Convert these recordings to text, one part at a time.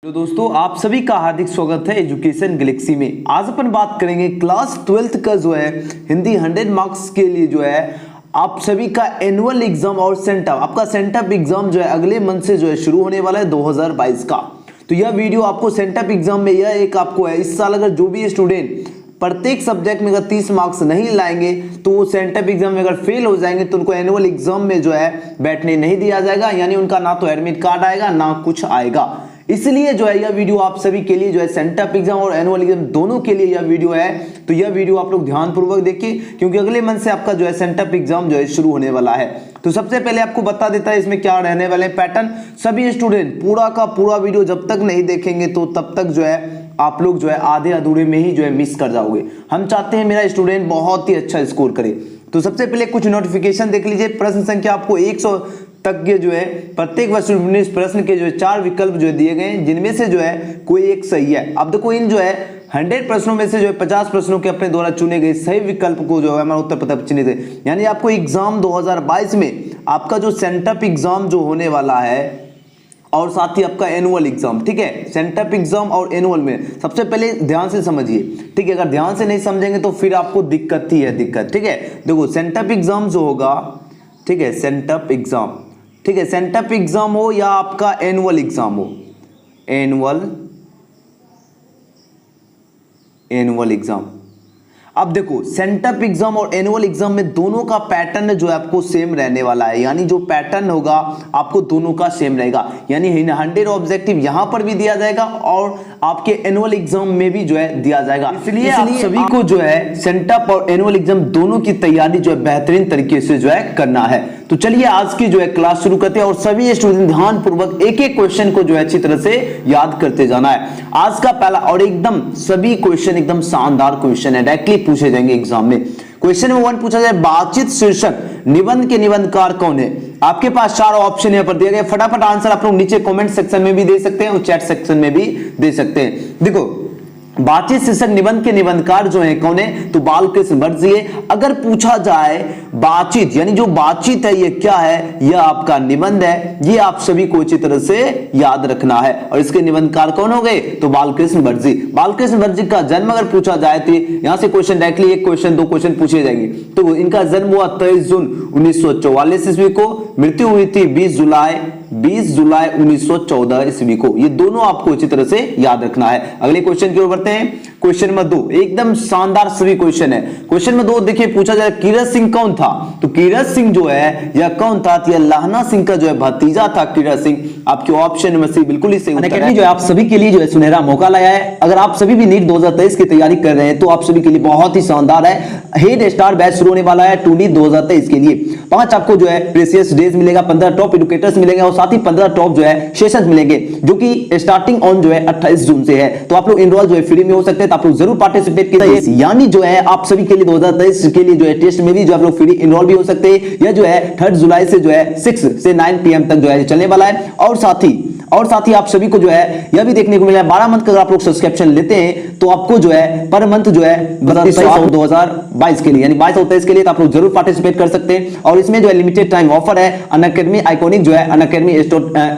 तो दोस्तों आप सभी का हार्दिक स्वागत है एजुकेशन गैलेक्सी में। आज अपन बात करेंगे क्लास 12th का जो है हिंदी 100 मार्क्स के लिए जो है आप सभी का एनुअल एग्जाम और सेंटअप, आपका सेंटअप एग्जाम जो है अगले मंथ से जो है शुरू होने वाला है 2022 का। तो यह वीडियो आपको सेंटअप एग्जाम में यह एक आपको है, इस साल अगर जो भी स्टूडेंट प्रत्येक सब्जेक्ट में अगर 30 मार्क्स नहीं लाएंगे तो वो सेंटअप एग्जाम में अगर फेल हो जाएंगे तो उनको एनुअल एग्जाम में जो है बैठने नहीं दिया जाएगा, यानी उनका ना तो एडमिट कार्ड आएगा ना कुछ आएगा। इसलिए जो है यह वीडियो आप सभी के लिए जो है सेंटअप एग्जाम और एनुअल एग्जाम दोनों के लिए यह वीडियो है। तो यह वीडियो आप लोग ध्यानपूर्वक देखिए क्योंकि अगले मंथ से आपका जो है सेंटअप एग्जाम जो है शुरू होने वाला है। तो सबसे पहले आपको बता देता है इसमें क्या रहने वाले पैटर्न। सभी स्टूडेंट पूरा का पूरा वीडियो जब तक नहीं देखेंगे तो तब तक जो है आप लोग जो है आधे अधूरे में ही जो है मिस कर जाओगे। हम चाहते हैं मेरा स्टूडेंट बहुत ही अच्छा स्कोर करे। तो सबसे पहले कुछ नोटिफिकेशन देख लीजिए। प्रश्न संख्या आपको 100 तक के जो है प्रत्येक प्रश्न के जो है 4 विकल्प जो है दिए गए हैं, जिनमें से जो है कोई एक सही है। अब देखो इन जो है 100 प्रश्नों में से जो है 50 प्रश्नों के अपने द्वारा चुने गए सही विकल्प को जो है हमारा उत्तर पता चिन्हित है। यानी आपको एग्जाम 2022 में आपका जो सेंटअप एग्जाम जो होने वाला है और साथ ही आपका एनुअल एग्जाम, ठीक है, सेंटअप एग्जाम और एनुअल में सबसे पहले ध्यान से समझिए, ठीक है। अगर ध्यान से नहीं समझेंगे तो फिर आपको दिक्कत ही है, दिक्कत, ठीक है। देखो सेंटअप एग्जाम जो होगा, ठीक है, सेंटअप एग्जाम, ठीक है, सेंटअप एग्जाम हो या आपका एनुअल एग्जाम हो, एनुअल एग्जाम। अब देखो सेंटअप एग्जाम और एनुअल एग्जाम में दोनों का पैटर्न जो है आपको सेम रहने वाला है, यानी जो पैटर्न होगा आपको दोनों का सेम रहेगा। यानी 100 ऑब्जेक्टिव यहां पर भी दिया जाएगा और आपके एनुअल एग्जाम में भी जो है दिया जाएगा। इसलिए आप सभी को जो है सेंटअप और एनुअल एग्जाम दोनों की तैयारी जो है बेहतरीन तरीके से जो है करना है। तो चलिए आज की जो है क्लास शुरू करते हैं और सभी स्टूडेंट ध्यानपूर्वक एक एक क्वेश्चन को जो है अच्छी तरह से याद करते जाना है। आज का पहला और एकदम सभी क्वेश्चन एकदम शानदार क्वेश्चन है, डायरेक्टली पूछे जाएंगे एग्जाम में। क्वेश्चन नंबर 1 पूछा जाए बातचीत शीर्षक निबंध के निबंधकार कौन है। आपके पास 4 ऑप्शन यहाँ पर दिए गए। फटाफट आंसर आप लोग नीचे कमेंट सेक्शन में भी दे सकते हैं और चैट सेक्शन में भी दे सकते हैं। देखो बातचीत शीर्षक निबंध के निबंधकार जो है कौन है, तो बालकृष्ण भट्ट जी है। अगर पूछा जाए बातचीत यानी जो बातचीत है ये क्या है, यह आपका निबंध है। ये आप सभी को अच्छी तरह से याद रखना है और इसके निबंधकार कौन हो गए, तो बालकृष्ण भट्ट जी। बालकृष्ण भट्ट जी का जन्म अगर पूछा जाए तो यहां से क्वेश्चन डायरेक्टली 1 क्वेश्चन 2 क्वेश्चन पूछे जाएंगे। तो इनका जन्म हुआ 23 जून 1944 ईस्वी को, मृत्यु हुई थी 20 जुलाई 1914 ईस्वी को। ये दोनों आपको अच्छी तरह से याद रखना है। अगले क्वेश्चन की ओर बढ़ते हैं। क्वेश्चन नंबर 2 एकदम शानदार सभी क्वेश्चन है। क्वेश्चन नंबर 2 देखिए पूछा जाए कीरत सिंह कौन था, तो कीरत सिंह जो है यह कौन था, यह लहना सिंह का जो है भतीजा था कीरत सिंह। आपके ऑप्शन नंबर सी बिल्कुल ही सही उत्तर है। जो है आप सभी के लिए जो है सुनहरा मौका लाया है। अगर आप सभी भी नीट 2023 की तैयारी कर रहे हैं तो आप सभी के लिए बहुत ही शानदार है। हेड स्टार बैच शुरू होने वाला है 2D 2023 के लिए। 5 आपको जो है प्रेशियस डेज मिलेगा, 15 टॉप एडुकेटर्स मिलेंगे और साथ ही 15 टॉप जो है सेशंस मिलेंगे, जो कि स्टार्टिंग ऑन जो है 28 जून से है। तो आप लोग इनरोल जो है फ्री में हो सकते हैं, तो आप लोग जरूर पार्टिसिपेट कीजिए। यानी जो है आप सभी के लिए 2023 के लिए जो है टेस्ट में भी जो आप लोग फ्री इनरोल भी हो सकते हैं। यह जो है 3 जुलाई से जो है 6 से 9 PM तक जो है चलने वाला है। और साथ ही आप सभी को जो है यह भी देखने को मिला है 12 मंथ का अगर आप लोग सब्सक्रिप्शन लेते हैं तो आपको जो है पर मंथ जो है 2022 के लिए यानी 22-23 के लिए तो आप लोग जरूर पार्टिसिपेट कर सकते हैं। और इसमें जो है लिमिटेड टाइम ऑफर है। अनअकैडमी आइकॉनिक जो है अनअकैडमी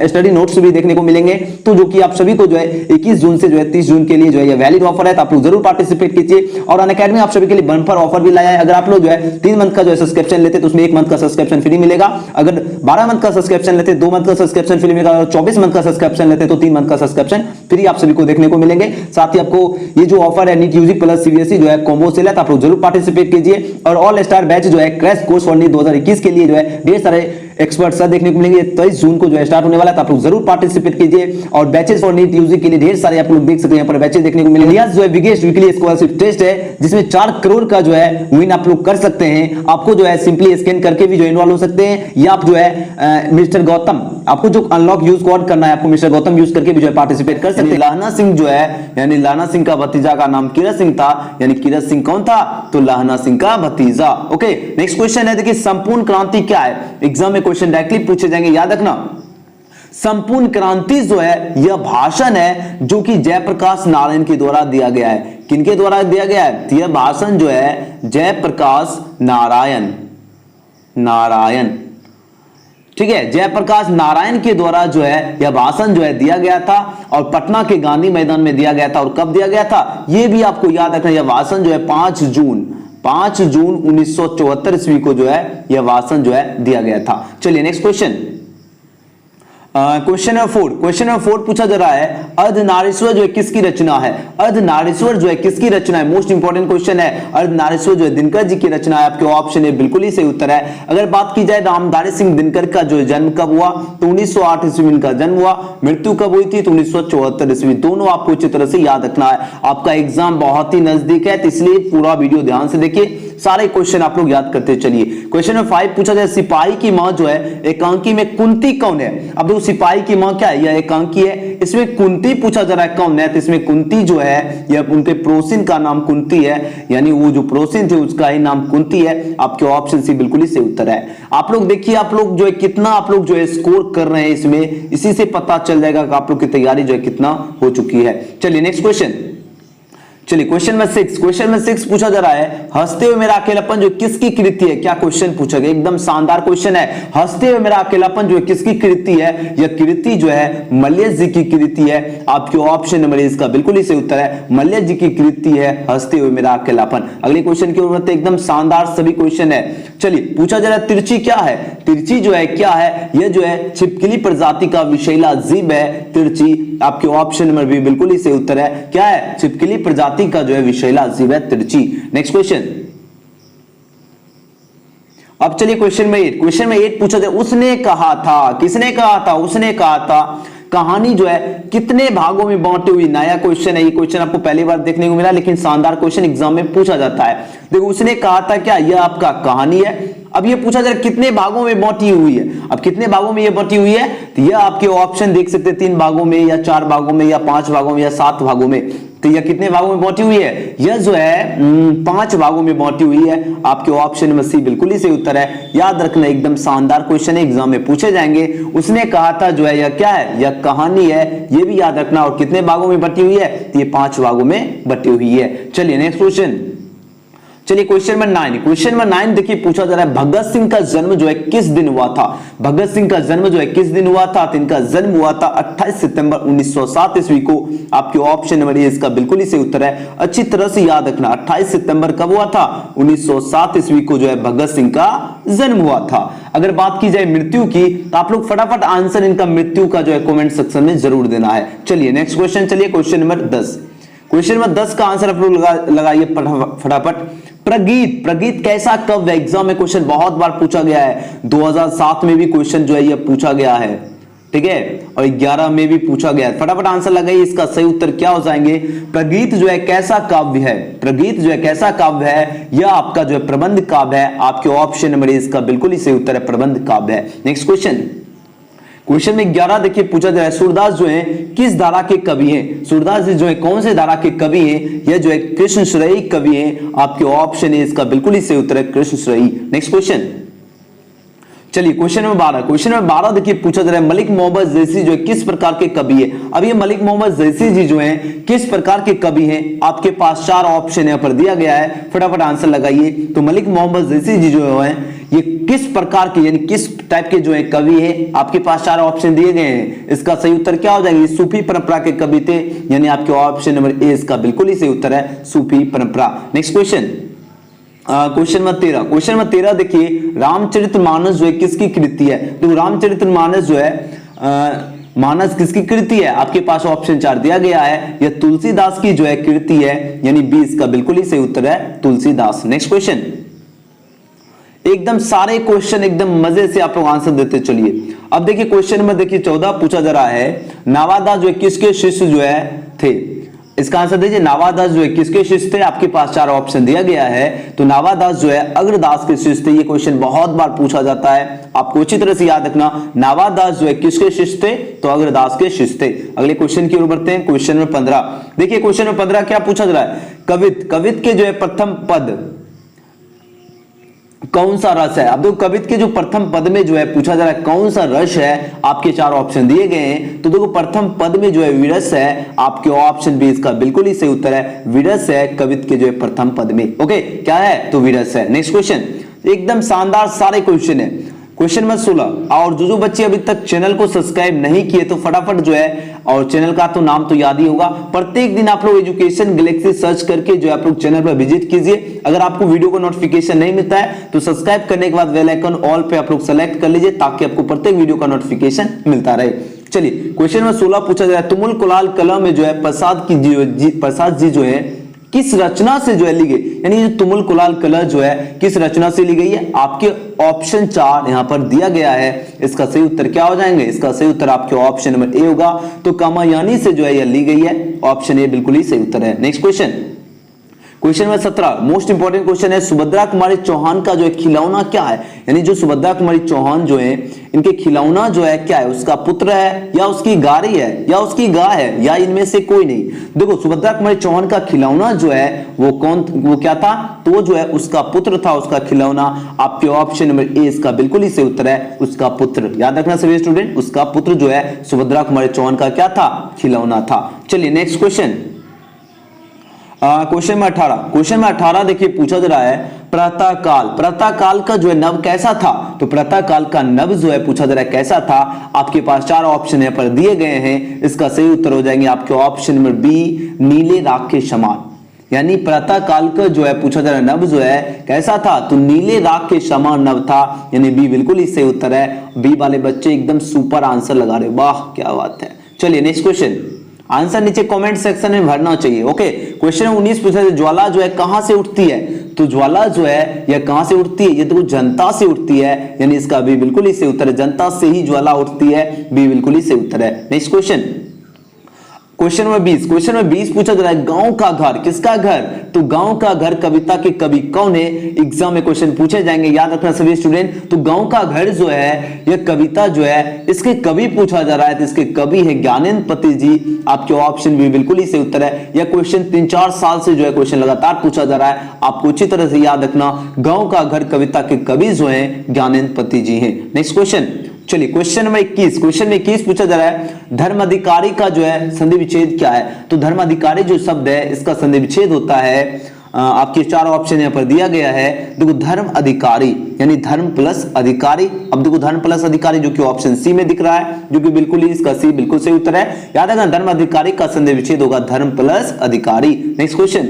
स्टडी नोट्स भी देखने को मिलेंगे, तो जो कि आप सभी को जो है 21 जून से जो है 30 जून के लिए जो है वैलिड ऑफर है। तो आप लोग जरूर पार्टिसिपेट कीजिए। और अनअकैडमी आप सभी के लिए बम्पर ऑफर भी लाया है। अगर आप लोग जो है 3 मंथ का जो है सब्सक्रिप्शन लेते तो उसमें 1 मंथ का सब्सक्रिप्शन फ्री मिलेगा। अगर 12 मंथ का सब्सक्रिप्शन लेते 2 मंथ का सब्सक्रिप्शन फ्री मिलेगा। और 24 मंथ का सब्सक्रिप्शन लेते तो 3 मंथ का सब्सक्रिप्शन फ्री आप सभी को देखने को मिलेंगे। साथ ही आपको ये जो ऑफर है नीट यूजी प्लस सीबीएसई जो है कॉम्बो सेल है, तो आप लोग जरूर पार्टिसिपेट कीजिए। और ऑल स्टार बैच जो है क्रैश कोर्स फॉर नीट 2021 के लिए जो है ढेर सारे एक्सपर्ट सर देखने को मिलेंगे। 23 जून को जो है स्टार्ट होने वाला है, तो आप लोग जरूर पार्टिसिपेट कीजिए। और बैचेस फॉर नीट यूजी के लिए ढेर सारे आप लोग देख सकते हैं, यहाँ पर बैचेस देखने को मिलेंगे। जो है बिगेस्ट वीकली स्कॉलरशिप टेस्ट है जिसमें 4 करोड़ का जो है विन आप लोग कर सकते हैं। आपको जो है सिंपली स्कैन करके भी जो इन्वॉल्व हो सकते हैं, या आप जो है मिस्टर गौतम आपको जो अनलॉक यूज कोड करना है, आपको मिस्टर गौतम यूज करके भी जो है पार्टिसिपेट कर सकते हैं। लहना सिंह जो है यानी लहना सिंह का भतीजा का नाम कीरत सिंह था, यानी कीरत सिंह कौन था, तो लहना सिंह का भतीजा। ओके नेक्स्ट क्वेश्चन है, देखिए संपूर्ण क्रांति क्या है। एग्जाम में क्वेश्चन डायरेक्टली पूछे जाएंगे, याद रखना। संपूर्ण क्रांति जो है यह भाषण है जो कि जयप्रकाश नारायण के द्वारा दिया गया है। किनके द्वारा दिया गया है, यह भाषण जो है जयप्रकाश नारायण, ठीक है, जयप्रकाश नारायण के द्वारा जो है यह भाषण जो है दिया गया था और पटना के गांधी मैदान में दिया गया था। और कब दिया गया था ये भी आपको याद रखना, यह भाषण जो है 5 जून 1974 ईस्वी को जो है यह भाषण जो है दिया गया था। चलिए नेक्स्ट क्वेश्चन, क्वेश्चन नंबर 4 पूछा जा रहा है अर्धनारीश्वर जो है किसकी रचना है? अर्धनारीश्वर जो है किसकी रचना है? मोस्ट इंपॉर्टेंट क्वेश्चन है। अर्धनारीश्वर जो है दिनकर जी की रचना है। आपके ऑप्शन है बिल्कुल ही सही उत्तर है। अगर बात की जाए रामधारी सिंह दिनकर का जो जन्म कब हुआ तो 1908 ईस्वी में इनका जन्म हुआ। मृत्यु कब हुई थी तो 1974 ईस्वी। दोनों आपको अच्छी तरह से याद रखना है। आपका एग्जाम बहुत ही नजदीक है तो इसलिए पूरा वीडियो ध्यान से देखिए, सारे क्वेश्चन आप लोग याद करते चलिए। क्वेश्चन नंबर 5 पूछा जाए सिपाही की मां जो है एकांकी में कुंती कौन है? अब देखो सिपाही की मां क्या है? यह एकांकी है। इसमें कुंती पूछा जा रहा है कौन है, तो इसमें कुंती जो है यह उनके प्रोसिन का नाम कुंती है, यानी वो जो प्रोसिन थे उसका ही नाम कुंती है। आपके ऑप्शन सी बिल्कुल ही सही उत्तर है। आप लोग देखिए आप लोग जो है कितना आप लोग जो है स्कोर कर रहे हैं इसमें, इसी से पता चल जाएगा कि आप लोग की तैयारी जो है कितना हो चुकी है। चलिए नेक्स्ट क्वेश्चन, चलिए क्वेश्चन नंबर 6 पूछा जा रहा है हंसते हुए मेरा अकेलापन जो किसकी कृति है? क्या क्वेश्चन पूछा गया, एकदम शानदार क्वेश्चन है। हंसते हुए मेरा अकेलापन जो है किसकी कृति है? यह कृति जो है मल्लेश जी की कृति है। आपके ऑप्शन नंबर इसका बिल्कुल ही सही उत्तर है, मल्लेश जी की कृति है हंसते हुए मेरा अकेलापन। अगले क्वेश्चन की ओर बढ़ते, एकदम शानदार सभी क्वेश्चन है। चलिए पूछा जा रहा है तिरछी क्या है? तिरछी जो है क्या है? यह जो है छिपकली प्रजाति का विषैला जीव है तिरछी। आपके ऑप्शन नंबर बी बिल्कुल ही सही उत्तर है। क्या है? छिपकली प्रजाति का जो है विषैला जीव है तिरछी। नेक्स्ट क्वेश्चन, अब चलिए क्वेश्चन में 8 पूछा जाए उसने कहा था, किसने कहा था? उसने कहा था। कहानी जो है कितने भागों में बांटी हुई? नया क्वेश्चन है, ये क्वेश्चन आपको पहली बार देखने को मिला, लेकिन शानदार क्वेश्चन एग्जाम में पूछा जाता है। देखो उसने कहा था क्या, यह आपका कहानी है। अब ये पूछा जा रहा है कितने भागों में बांटी हुई है। अब कितने भागों में ये बांटी हुई है तो यह आपके ऑप्शन देख सकते हैं 3 भागों में या 4 भागों में या 5 भागों में या 7 भागों में। तो यह कितने भागों में बांटी हुई है? यह जो है 5 भागों में बांटी हुई है। आपके ऑप्शन नंबर सी बिल्कुल ही सही उत्तर है। याद रखना एकदम शानदार क्वेश्चन है, एग्जाम में पूछे जाएंगे। उसने कहा था जो है यह क्या है? यह कहानी है, यह भी याद रखना। और कितने भागों में बटी हुई है तो ये 5 भागों में बटी हुई है। चलिए नेक्स्ट क्वेश्चन, चलिए क्वेश्चन नंबर 9 देखिए पूछा जा रहा है भगत सिंह का जन्म जो है किस दिन हुआ था? भगत सिंह का जन्म जो है किस दिन हुआ था? तो इनका जन्म हुआ था 28 सितंबर 1907 ईस्वी को। आपके ऑप्शन नंबर ए इसका बिल्कुल ही सही उत्तर है। अच्छी तरह से याद रखना 28 सितंबर कब हुआ था? 1907 ईस्वी को जो है भगत सिंह का जन्म हुआ था। अगर बात की जाए मृत्यु की तो आप लोग फटाफट आंसर इनका मृत्यु का जो है कमेंट सेक्शन में जरूर देना है। चलिए नेक्स्ट क्वेश्चन, चलिए क्वेश्चन नंबर 10। क्वेश्चन नंबर 10 का आंसर आप लोग लगाइए फटाफट। प्रगीत कैसा काव्य? एग्जाम में क्वेश्चन बहुत बार पूछा गया है। 2007 में भी क्वेश्चन जो है ये पूछा गया है, ठीक है, और 11 में भी पूछा गया है। फटाफट आंसर लगाइए, इसका सही उत्तर क्या हो जाएंगे? प्रगीत जो है कैसा काव्य है? प्रगीत जो है कैसा काव्य है? यह आपका जो है प्रबंध काव्य है। आपके ऑप्शन नंबर इसका बिल्कुल ही सही उत्तर है, प्रबंध काव्य है। नेक्स्ट क्वेश्चन में 11 देखिए पूछा जा रहा है सूरदास जो है किस धारा के कवि हैं? सूरदास जी जो है कौन से धारा के कवि हैं? यह जो है कृष्ण श्रेयी कवि हैं। आपके ऑप्शन है इसका बिल्कुल ही सही उत्तर है, कृष्ण श्रेयी। नेक्स्ट क्वेश्चन, चलिए क्वेश्चन नंबर 12 देखिए पूछा जा रहा है मलिक मोहम्मद जैसी जो है किस प्रकार के कवि है? अब ये मलिक मोहम्मद जैसी जी जो है किस प्रकार के कवि हैं? आपके पास 4 ऑप्शन यहाँ पर दिया गया है, फटाफट आंसर लगाइए। तो मलिक मोहम्मद जैसी जी जो है ये किस प्रकार के यानी किस टाइप के जो है कवि है? आपके पास 4 ऑप्शन दिए गए हैं, इसका सही उत्तर क्या हो जाएगा? सूफी परंपरा के कवि थे, यानी आपके ऑप्शन नंबर ए इसका बिल्कुल ही सही उत्तर है, सूफी परंपरा। नेक्स्ट क्वेश्चन नंबर 13 देखिए रामचरितमानस जो है किसकी कृति है? तो रामचरितमानस जो है मानस किसकी कृति है? आपके पास ऑप्शन 4 दिया गया है, यह तुलसीदास की जो है कृति है, यानी बी इसका बिल्कुल ही सही उत्तर है, तुलसीदास। नेक्स्ट क्वेश्चन, एकदम सारे क्वेश्चन एकदम मजे से आप लोग आंसर देते चलिए। अब देखिए क्वेश्चन नंबर देखिए 14 पूछा जा रहा है नावादास जो है किसके शिष्य जो है थे? इसका आंसर दीजिए। नावादास जो है किसके शिष्य थे? आपके पास 4 ऑप्शन दिया गया है। तो नावादास जो है अग्रदास के शिष्य थे। ये क्वेश्चन बहुत बार पूछा जाता है, आपको अच्छी तरह से याद रखना। नावादास जो है किसके शिष्य थे? तो अग्रदास के शिष्य थे। अगले क्वेश्चन की ओर बढ़ते हैं। क्वेश्चन नंबर 15 देखिए, क्वेश्चन नंबर 15 क्या पूछा जा रहा है? कवित के जो है प्रथम पद कौन सा रस है? अब देखो कवित के जो प्रथम पद में जो है पूछा जा रहा है कौन सा रस है? आपके 4 ऑप्शन दिए गए हैं। तो देखो प्रथम पद में जो है विरस है, आपके ऑप्शन बी इसका बिल्कुल ही सही उत्तर है, विरस है कवित के जो है प्रथम पद में। ओके, क्या है? तो विरस है। नेक्स्ट क्वेश्चन, एकदम शानदार सारे क्वेश्चन है। क्वेश्चन नंबर 16, और जो बच्चे अभी तक चैनल को सब्सक्राइब नहीं किए तो फटाफट जो है, और चैनल का तो नाम तो याद ही होगा, प्रत्येक दिन आप लोग एजुकेशन गैलेक्सी सर्च करके जो है आप लोग चैनल पर विजिट कीजिए। अगर आपको वीडियो का नोटिफिकेशन नहीं मिलता है तो सब्सक्राइब करने के बाद बेल आइकन ऑल पे आप लोग सेलेक्ट कर लीजिए ताकि आपको प्रत्येक वीडियो का नोटिफिकेशन मिलता रहे। चलिए क्वेश्चन नंबर 16 पूछा जा रहा है, तुमुल कुलाल कलम में जो है प्रसाद जी जो है किस रचना से जो है ली गई, यानी जो तुमुल कुलाल कला जो है किस रचना से ली गई है। आपके ऑप्शन 4 यहां पर दिया गया है, इसका सही उत्तर क्या हो जाएंगे, इसका सही उत्तर आपके ऑप्शन नंबर ए होगा। तो कामायनी से जो है यह ली गई है, ऑप्शन ए बिल्कुल ही सही उत्तर है। Next question, question number 17 most important question है, सुभद्रा कुमारी चौहान का जो है खिलौना क्या है, यानी जो सुभद्रा कुमारी चौहान जो है इनके खिलौना जो है क्या है, उसका पुत्र है या उसकी गाड़ी है या उसकी गाय है या इनमें से कोई नहीं। देखो सुभद्रा कुमारी चौहान का खिलौना जो है वो क्या था, तो जो है उसका पुत्र था, उसका खिलौना। आपके ऑप्शन नंबर ए इसका बिल्कुल ही सही उत्तर है, उसका पुत्र। याद रखना सभी स्टूडेंट, उसका पुत्र जो है सुभद्रा कुमारी चौहान का क्या था, खिलौना था। चलिए नेक्स्ट क्वेश्चन, क्वेश्चन में 18 देखिए पूछा जा रहा है, प्रातः काल का जो है नव कैसा था। तो प्रातः काल का नव जो है पूछा जा रहा है कैसा था। आपके पास 4 ऑप्शन यहाँ पर दिए गए हैं, इसका सही उत्तर हो जाएंगे आपके ऑप्शन नंबर बी, नीले राख के समान। यानी प्रातः काल का जो है पूछा जा रहा है नव जो है कैसा था, तो नीले राख के समान नव था, यानी बी बिल्कुल ही सही उत्तर है। बी वाले बच्चे एकदम सुपर आंसर लगा रहे, वाह क्या बात है। चलिए नेक्स्ट क्वेश्चन, आंसर नीचे कमेंट सेक्शन में भरना चाहिए। ओके, क्वेश्चन 19 पूछा है, ज्वाला जो है कहां से उठती है। तो ज्वाला जो है यह कहां से उठती है, ये तो जनता से उठती है, यानी इसका बी बिल्कुल ही सही उत्तर है, जनता से ही ज्वाला उठती है, बी बिल्कुल ही सही उत्तर है। नेक्स्ट क्वेश्चन, क्वेश्चन नंबर 20 पूछा जा रहा है, गांव का घर किसका घर। तो गांव का घर कविता के कवि कौन है, एग्जाम में क्वेश्चन पूछे जाएंगे, याद रखना सभी स्टूडेंट। तो गांव का घर जो है यह कविता जो है इसके कवि पूछा जा रहा है, तो इसके कवि है ज्ञानेंद्र पति जी। आपके ऑप्शन भी बिल्कुल ही सही उत्तर है। यह क्वेश्चन 3-4 साल से जो है क्वेश्चन लगातार पूछा जा रहा है, आपको अच्छी तरह से याद रखना। गांव का घर कविता के कवि जो है ज्ञानेंद्र पति जी है। नेक्स्ट क्वेश्चन, चलिए क्वेश्चन नंबर 21 पूछा जा रहा है, धर्म अधिकारी का जो है संधि विच्छेद क्या है। तो धर्म अधिकारी जो शब्द है इसका संधि विच्छेद होता है, आपके 4 ऑप्शन यहाँ पर दिया गया है। देखो धर्म अधिकारी यानी धर्म प्लस अधिकारी। अब देखो धर्म प्लस अधिकारी जो कि ऑप्शन सी में दिख रहा है, जो कि बिल्कुल ही इसका सी बिल्कुल सही उत्तर है। याद रखना धर्म अधिकारी का संधि विच्छेद होगा धर्म प्लस अधिकारी। नेक्स्ट क्वेश्चन,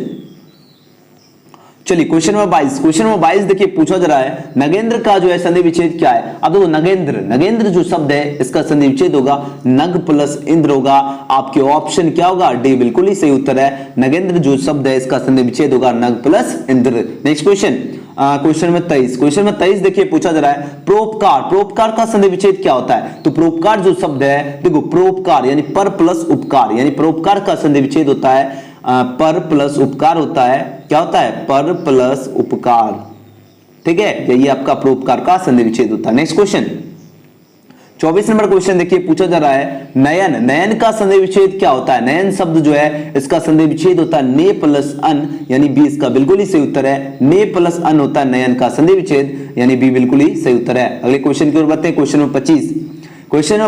चलिए क्वेश्चन नंबर 22 देखिए पूछा जा रहा है, नगेंद्र का जो है संधि विच्छेद क्या है। अब देखो नगेंद्र जो शब्द है इसका संधि विच्छेद होगा नग प्लस इंद्र होगा। आपके ऑप्शन क्या होगा, डी बिल्कुल ही सही उत्तर है। नगेंद्र जो शब्द है इसका संधि विच्छेद होगा नग plus Indra. Next question, question number 23 देखिए पूछा जा रहा है, परोपकार का संधि विच्छेद क्या होता है। तो परोपकार जो शब्द है, देखो परोपकार यानी पर प्लस उपकार, यानी परोपकार का संधि विच्छेद होता है पर प्लस उपकार होता है। क्या होता है, पर प्लस उपकार, ठीक है, यही आपका परोपकार का संधि विच्छेद होता है। नेक्स्ट क्वेश्चन, 24 नंबर क्वेश्चन देखिए पूछा जा रहा है, नयन का संधि विच्छेद क्या होता है। नयन शब्द जो है इसका संधि विच्छेद होता है ने प्लस अन, यानी बी इसका बिल्कुल ही सही उत्तर है। ने प्लस अन होता है नयन का संधि विच्छेद, यानी बी बिल्कुल ही सही उत्तर है। अगले क्वेश्चन की ओर बढ़ते हैं। क्वेश्चन नंबर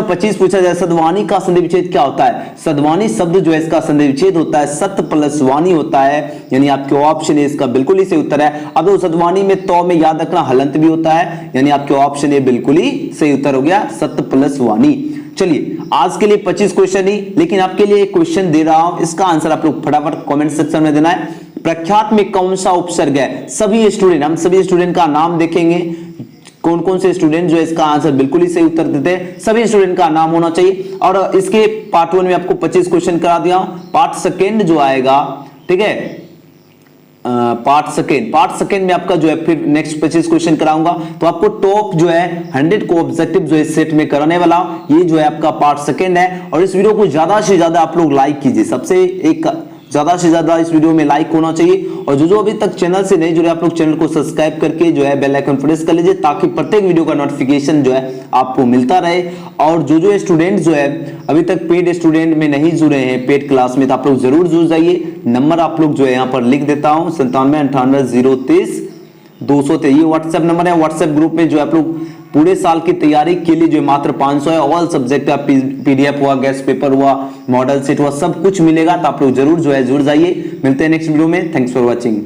25 पूछा जाए, सद्वानी का संधि विच्छेद क्या होता है। सद्वानी शब्द जो है इसका संधि विच्छेद होता है सत प्लस वाणी होता है, यानी आपके ऑप्शन ए इसका बिल्कुल ही सही उत्तर है। अब वो सद्वानी में तो में याद रखना हलंत भी होता है, यानी आपके ऑप्शन ए बिल्कुल ही सही उत्तर हो गया सत प्लस वाणी। चलिए आज के लिए 25 क्वेश्चन ही, लेकिन आपके लिए एक क्वेश्चन दे रहा हूं, इसका आंसर आप लोग फटाफट कमेंट सेक्शन में देना है। प्रख्यात में कौन सा उपसर्ग है। हम सभी स्टूडेंट का नाम देखेंगे, कौन कौन से स्टूडेंट जो है इसका आंसर बिल्कुल ही सही उत्तर देते हैं, सभी स्टूडेंट का नाम होना चाहिए। और इसके पार्ट 1 में आपको 25 क्वेश्चन करा दिया, पार्ट सेकेंड जो आएगा, ठीक है, पार्ट सेकेंड में आपका जो है फिर नेक्स्ट 25 क्वेश्चन कराऊंगा। तो आपको टॉप जो है 100 को ऑब्जेक्टिव जो है सेट में कराने वाला, ये जो है आपका पार्ट सेकेंड है। और इस वीडियो को ज्यादा से ज्यादा आप लोग लाइक कीजिए, सबसे एक ज्यादा से ज्यादा इस वीडियो में लाइक होना चाहिए। और जो अभी तक चैनल से नहीं जुड़े, आप लोग चैनल को सब्सक्राइब करके जो है बेल आइकन प्रेस कर लीजिए, ताकि प्रत्येक वीडियो का नोटिफिकेशन जो है आपको मिलता रहे। और जो स्टूडेंट जो है अभी तक पेड स्टूडेंट में नहीं जुड़े हैं पेड क्लास में, तो आप लोग जरूर जुड़ जाइए। नंबर आप लोग जो है यहाँ पर लिख देता हूँ, 9798030223 ये व्हाट्सएप नंबर है। व्हाट्सएप ग्रुप में जो आप लोग पूरे साल की तैयारी के लिए जो मात्र 500 है, ऑल सब्जेक्ट का पीडीएफ हुआ, गेस्ट पेपर हुआ, मॉडल सेट हुआ, सब कुछ मिलेगा। तो आप लोग जरूर जो है जुड़ जाइए। मिलते हैं नेक्स्ट वीडियो में। Thanks for watching.